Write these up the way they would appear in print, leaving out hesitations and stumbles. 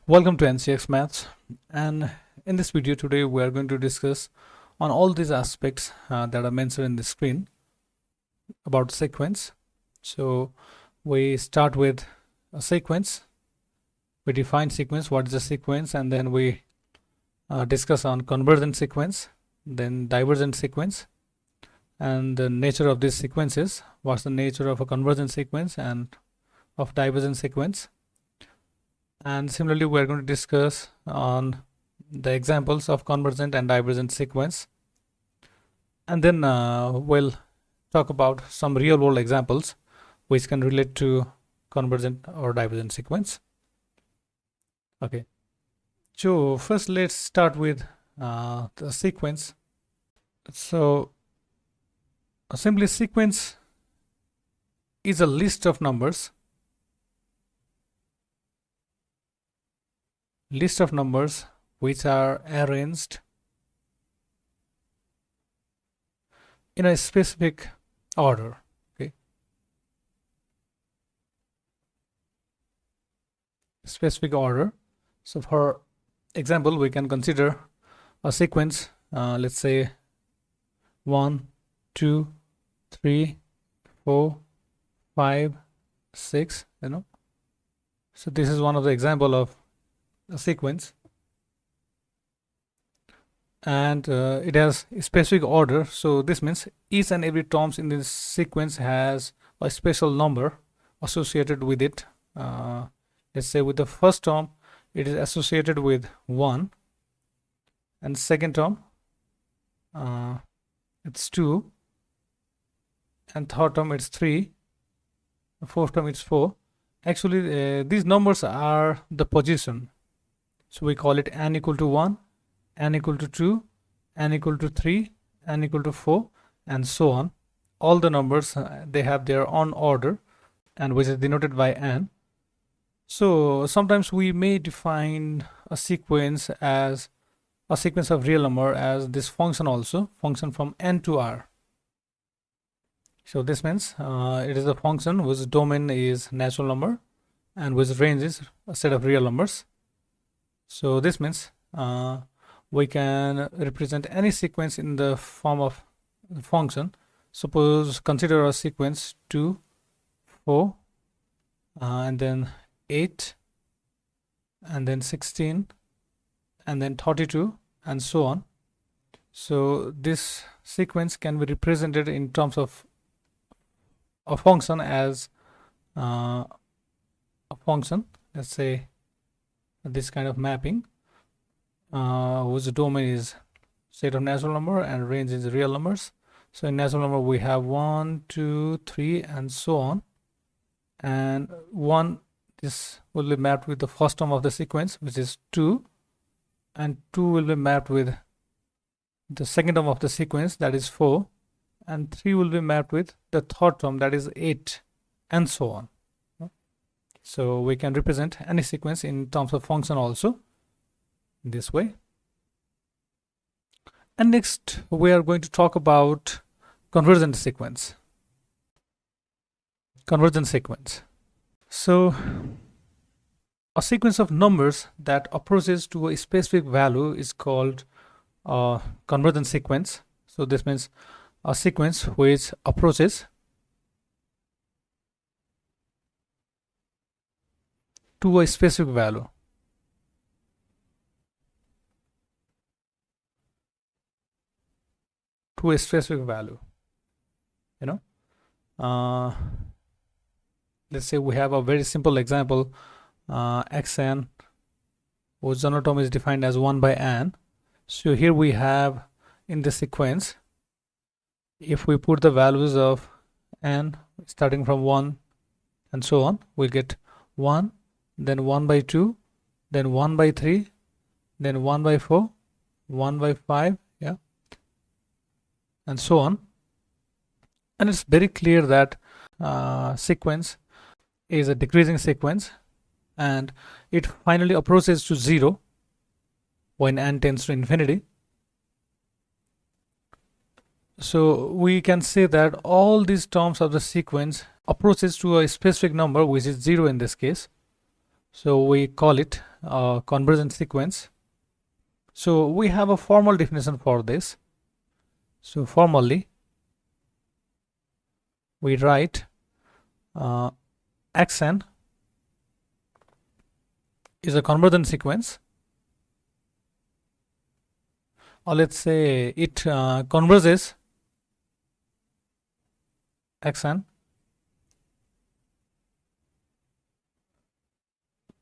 Welcome to NCX Maths, and in this video today we are going to discuss on all these aspects that are mentioned in the screen about sequence. So we start with a sequence. We define sequence, what is a sequence, and then we discuss on convergent sequence, then divergent sequence, and the nature of these sequences. What's the nature of a convergent sequence and of divergent sequence? And similarly, we are going to discuss on the examples of convergent and divergent sequence, and then we'll talk about some real world examples which can relate to convergent or divergent sequence. Okay, so first let's start with the sequence. So simply, sequence is a list of numbers which are arranged in a specific order. Okay, specific order. So for example, we can consider a sequence, let's say 1 2 3 4 5 6, so this is one of the example of a sequence, and it has a specific order. So this means each and every terms in this sequence has a special number associated with it. Let's say with the first term it is associated with 1, and second term it's 2, and third term it's 3, fourth term it's 4. Actually these numbers are the position. So we call it n equal to 1, n equal to 2, n equal to 3, n equal to 4, and so on. All the numbers they have their own order, and which is denoted by n. So sometimes we may define a sequence as a sequence of real number as this function also, function from n to r. So this means it is a function whose domain is natural number and whose range is a set of real numbers. So this means we can represent any sequence in the form of the function. Suppose consider a sequence 2 4 and then 8 and then 16 and then 32 and so on. So this sequence can be represented in terms of a function as a function, let's say this kind of mapping whose domain is set of natural number and range is real numbers. So in natural number we have 1 2 3 and so on, and 1, this will be mapped with the first term of the sequence, which is 2, and 2 will be mapped with the second term of the sequence, that is 4, and 3 will be mapped with the third term, that is 8, and so on. So we can represent any sequence in terms of function also in this way. And next we are going to talk about convergent sequence. Convergent sequence. So a sequence of numbers that approaches to a specific value is called a convergent sequence. So this means a sequence which approaches to a specific value. To a specific value, let's say we have a very simple example, xn, whose general term is defined as 1 by n. So here we have in the sequence, if we put the values of n starting from 1 and so on, we'll get 1, then 1 by 2, then 1 by 3, then 1 by 4, 1 by 5, and so on. And it's very clear that sequence is a decreasing sequence, and it finally approaches to 0 when n tends to infinity. So we can say that all these terms of the sequence approaches to a specific number, which is 0 in this case, So we call it convergent sequence. So we have a formal definition for this. So formally we write xn is a convergent sequence, or let's say it converges xn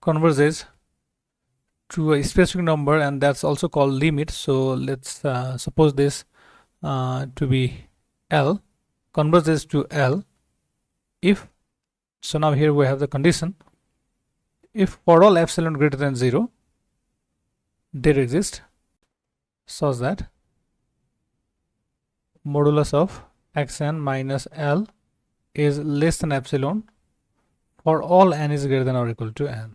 converges to a specific number, and that's also called limit. So let's suppose this to be L, converges to L if, so now here we have the condition, if for all epsilon greater than 0 there exists such that modulus of xn minus L is less than epsilon for all n is greater than or equal to n.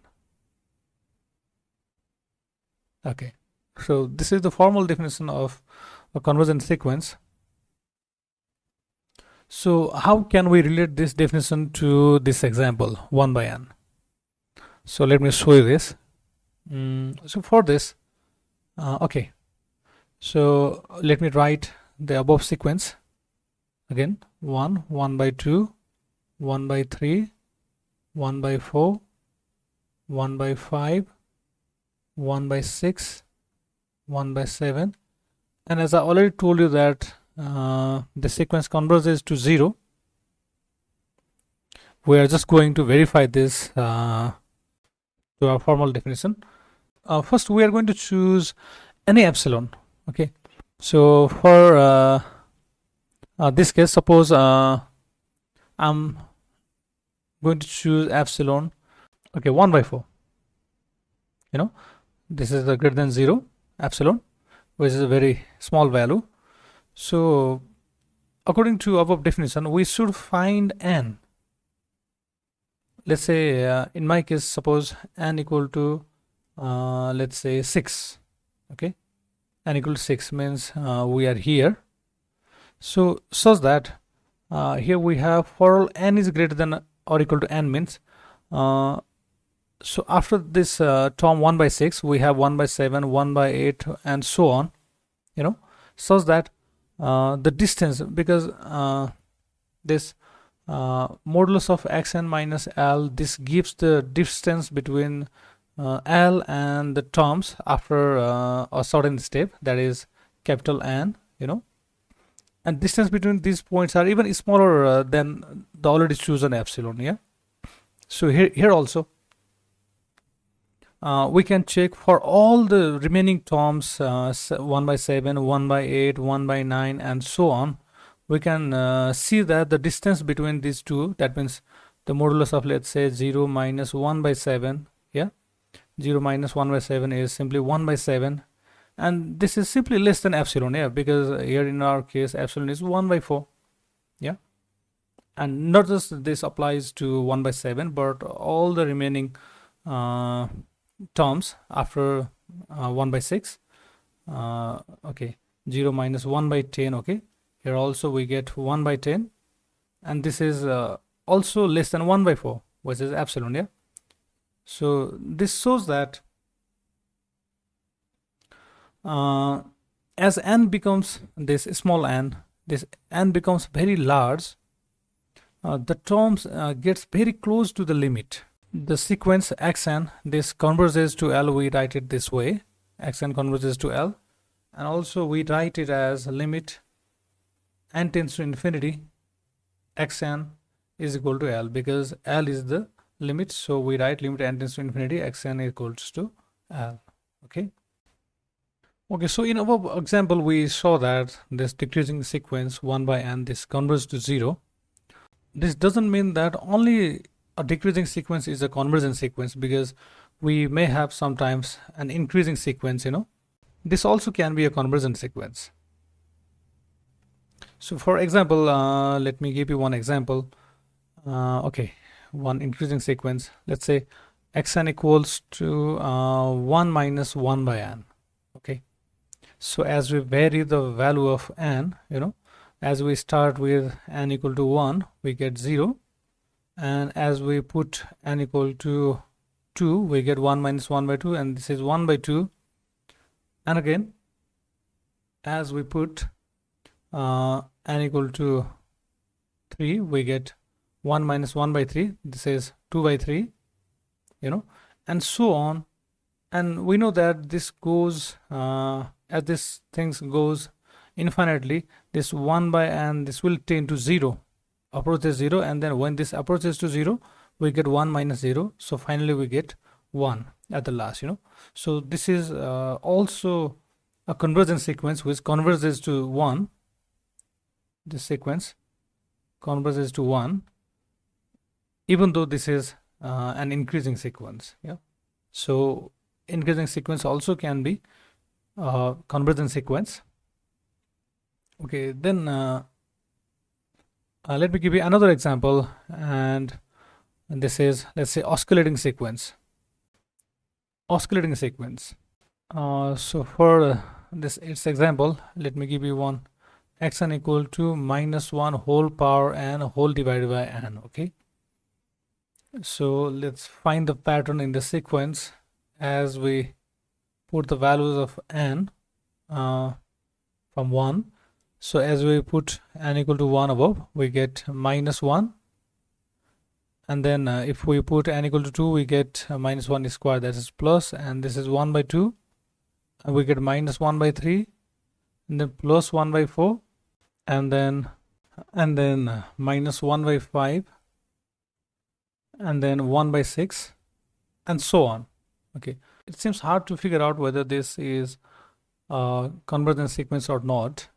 Okay, so this is the formal definition of a convergent sequence. So how can we relate this definition to this example 1 by n? So let me show you this. So for this, okay, so let me write the above sequence again: 1, 1 by 2, 1 by 3, 1 by 4, 1 by 5, 1 by 6, 1 by 7, and as I already told you that the sequence converges to 0. We are just going to verify this to our formal definition. First we are going to choose any epsilon. Okay, so for this case, suppose I'm going to choose epsilon, okay, 1 by 4. You know, this is the greater than 0 epsilon, which is a very small value. So according to above definition, we should find n. Let's say in my case, suppose n equal to let's say 6. Okay, n equal to 6 means we are here. So such that here we have for all n is greater than or equal to n means so after this term 1 by 6 we have 1 by 7, 1 by 8 and so on, you know, such that the distance, because this modulus of xn minus L, this gives the distance between L and the terms after a certain step, that is capital N, you know, and distance between these points are even smaller than the already chosen epsilon. Yeah, so here also we can check for all the remaining terms, 1 by 7, 1 by 8, 1 by 9 and so on. We can see that the distance between these two, that means the modulus of, let's say, 0 minus 1 by 7, yeah, 0 minus 1 by 7 is simply 1 by 7, and this is simply less than epsilon, yeah, because here in our case epsilon is 1 by 4, yeah, and not just this applies to 1 by 7 but all the remaining terms after 1 by 6, okay, 0 minus 1 by 10, okay, here also we get 1 by 10, and this is also less than 1 by 4, which is epsilon, yeah. So this shows that as n becomes this small n, this n becomes very large, the terms gets very close to the limit. The sequence xn, this converges to L, we write it this way, xn converges to L, and also we write it as limit n tends to infinity, xn is equal to L, because L is the limit, so we write limit n tends to infinity, xn equals to L. Okay, so in our example we saw that this decreasing sequence 1 by n, this converges to 0. This doesn't mean that only a decreasing sequence is a convergent sequence, because we may have sometimes an increasing sequence, you know, this also can be a convergent sequence. So for example, let me give you one example. Okay, one increasing sequence, let's say xn equals to 1 minus 1 by n. Okay, so as we vary the value of n, you know, as we start with n equal to 1 we get 0, and as we put n equal to 2, we get 1 minus 1 by 2, and this is 1 by 2. And again, as we put n equal to 3, we get 1 minus 1 by 3. This is 2 by 3, and so on. And we know that this goes, as this things goes infinitely, this 1 by n, this will tend to 0, approaches 0, and then when this approaches to 0, we get 1 minus 0. So finally we get 1 at the last, So this is also a convergent sequence which converges to 1. This sequence converges to 1, even though this is an increasing sequence. So increasing sequence also can be convergent sequence. Okay, then let me give you another example, and this is, let's say, oscillating sequence. Oscillating sequence. So for this its example, let me give you one: xn equal to minus 1 whole power n whole divided by n. Okay, so let's find the pattern in the sequence as we put the values of n from 1. So as we put n equal to 1 above, we get minus 1, and then if we put n equal to 2, we get minus 1 square, that is plus, and this is 1 by 2, and we get minus 1 by 3, and then plus 1 by 4, and then minus 1 by 5, and then 1 by 6, and so on. Okay, it seems hard to figure out whether this is a convergent sequence or not.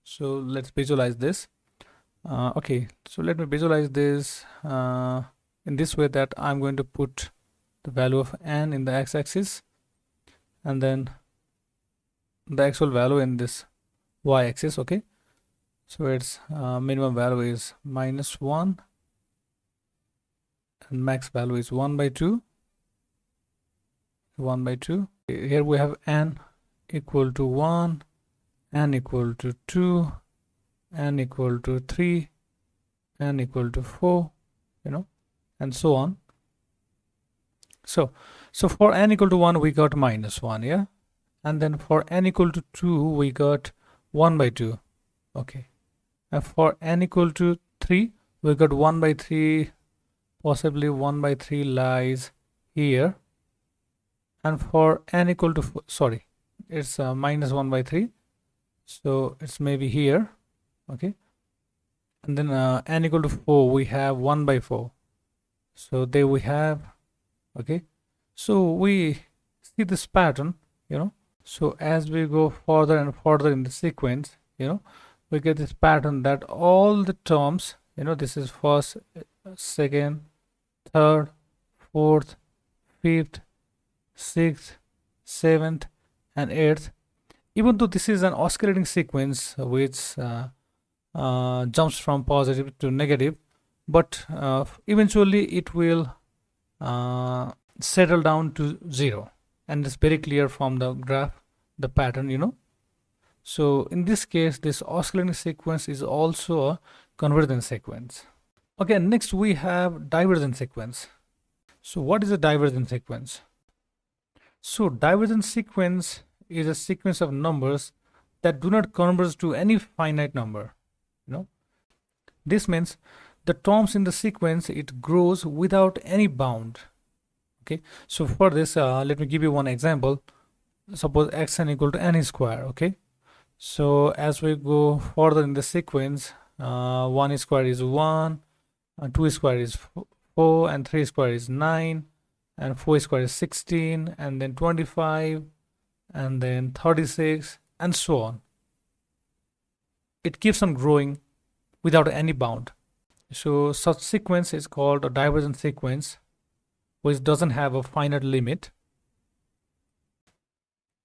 So let's visualize this. Okay, so let me visualize this in this way, that I'm going to put the value of n in the x-axis, and then the actual value in this y-axis. Okay, so its minimum value is minus 1, and max value is 1 by 2. 1 by 2. Here we have n equal to 1, n equal to 2, n equal to 3, n equal to 4, and so on. So for n equal to 1, we got minus 1, yeah, and then for n equal to 2, we got 1 by 2. Okay, and for n equal to 3, we got 1 by 3, possibly 1 by 3 lies here, and for n equal to 4, sorry, it's minus 1 by 3, so it's maybe here. Okay, and then n equal to 4, we have 1 by 4, so there we have. Okay, so we see this pattern, so as we go further and further in the sequence, we get this pattern that all the terms, this is first, second, third, fourth, fifth, sixth, seventh, and eighth, even though this is an oscillating sequence which jumps from positive to negative, but eventually it will settle down to 0, and it's very clear from the graph, the pattern. So in this case, this oscillating sequence is also a convergent sequence. Okay, next we have divergent sequence. So what is a divergent sequence? So divergent sequence is a sequence of numbers that do not converge to any finite number. This means the terms in the sequence, it grows without any bound. Okay, so for this, let me give you one example. Suppose xn equal to n square. Okay, so as we go further in the sequence, 1 square is 1, 2 square is 4, and 3 square is 9, and 4 square is 16, and then 25, and then 36, and so on. It keeps on growing without any bound. So such sequence is called a divergent sequence, which doesn't have a finite limit.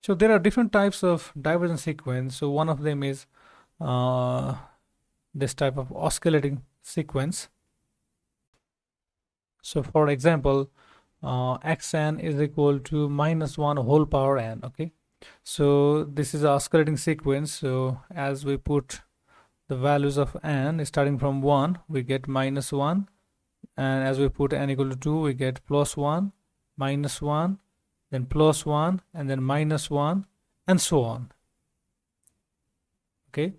So there are different types of divergent sequence. So one of them is this type of oscillating sequence. So for example, xn is equal to minus 1 whole power n. Okay, so this is an oscillating sequence. So as we put the values of n starting from 1, we get minus 1, and as we put n equal to 2, we get plus 1, -1, then +1, and then -1, and so on. Okay,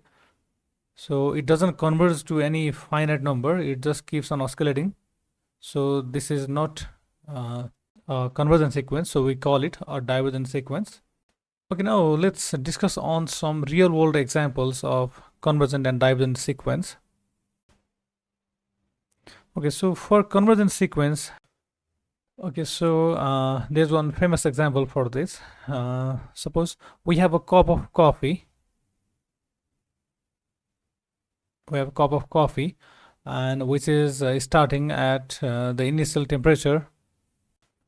so it doesn't converge to any finite number, it just keeps on oscillating. So this is not a convergent sequence, so we call it a divergent sequence. Okay, now let's discuss on some real world examples of convergent and divergent sequence. Okay, so for convergent sequence, okay, so there's one famous example for this. Suppose we have a cup of coffee. We have a cup of coffee, and which is starting at the initial temperature,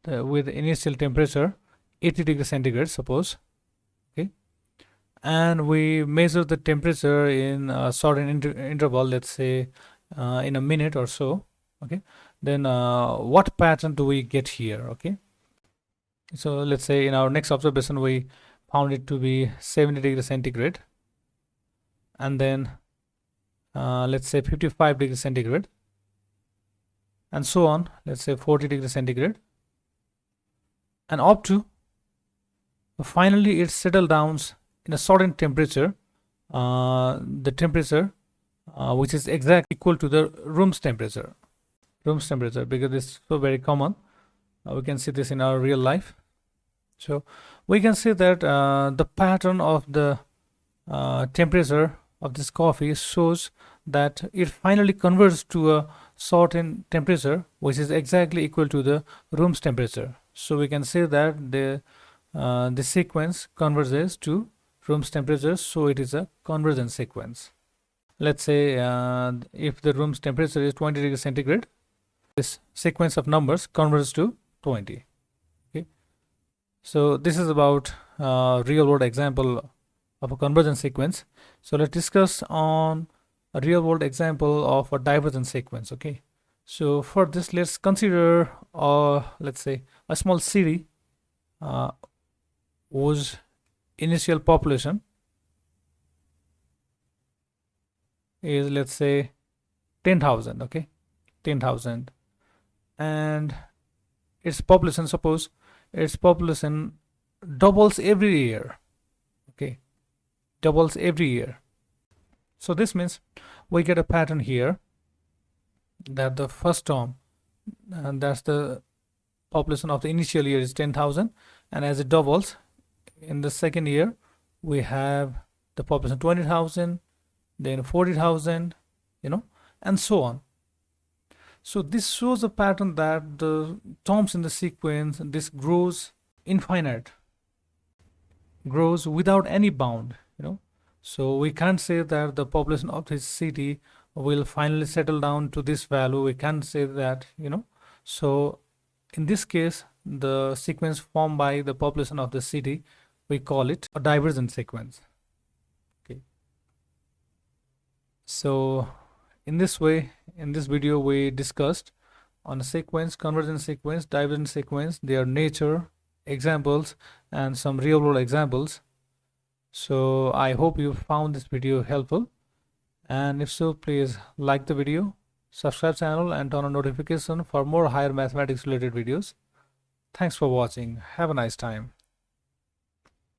with initial temperature 80 degrees centigrade, suppose. Okay, and we measure the temperature in a certain interval, let's say in a minute or so. Okay, then what pattern do we get here? Okay, so let's say in our next observation we found it to be 70 degrees centigrade, and then let's say 55 degrees centigrade, and so on, let's say 40 degrees centigrade, and up to finally it settled down in a certain temperature, the temperature which is exactly equal to the room's temperature, because it's so very common. We can see this in our real life. So we can see that the pattern of the temperature of this coffee shows that it finally converges to a certain temperature which is exactly equal to the room's temperature. So we can say that the sequence converges to room's temperature, so it is a convergent sequence. Let's say if the room's temperature is 20 degrees centigrade, this sequence of numbers converges to 20. Okay, so this is about real world example of a convergent sequence. So let's discuss on a real world example of a divergent sequence. Okay, so for this, let's consider let's say a small city whose initial population is, let's say, 10,000. Okay, 10,000, and its population, suppose its population doubles every year. Okay, doubles every year. So this means we get a pattern here that the first term, and that's the population of the initial year, is 10,000, and as it doubles in the second year, we have the population 20,000, then 40,000, and so on. So this shows a pattern that the terms in the sequence, this grows infinite, grows without any bound. So we can't say that the population of this city will finally settle down to this value. We can't say that. So in this case, the sequence formed by the population of the city, we call it a divergent sequence. Okay, so in this way, in this video, we discussed on a sequence, convergent sequence, divergent sequence, their nature, examples, and some real world examples. So I hope you found this video helpful, and if so, please like the video, subscribe channel, and turn on notification for more higher mathematics related videos. Thanks for watching. Have a nice time.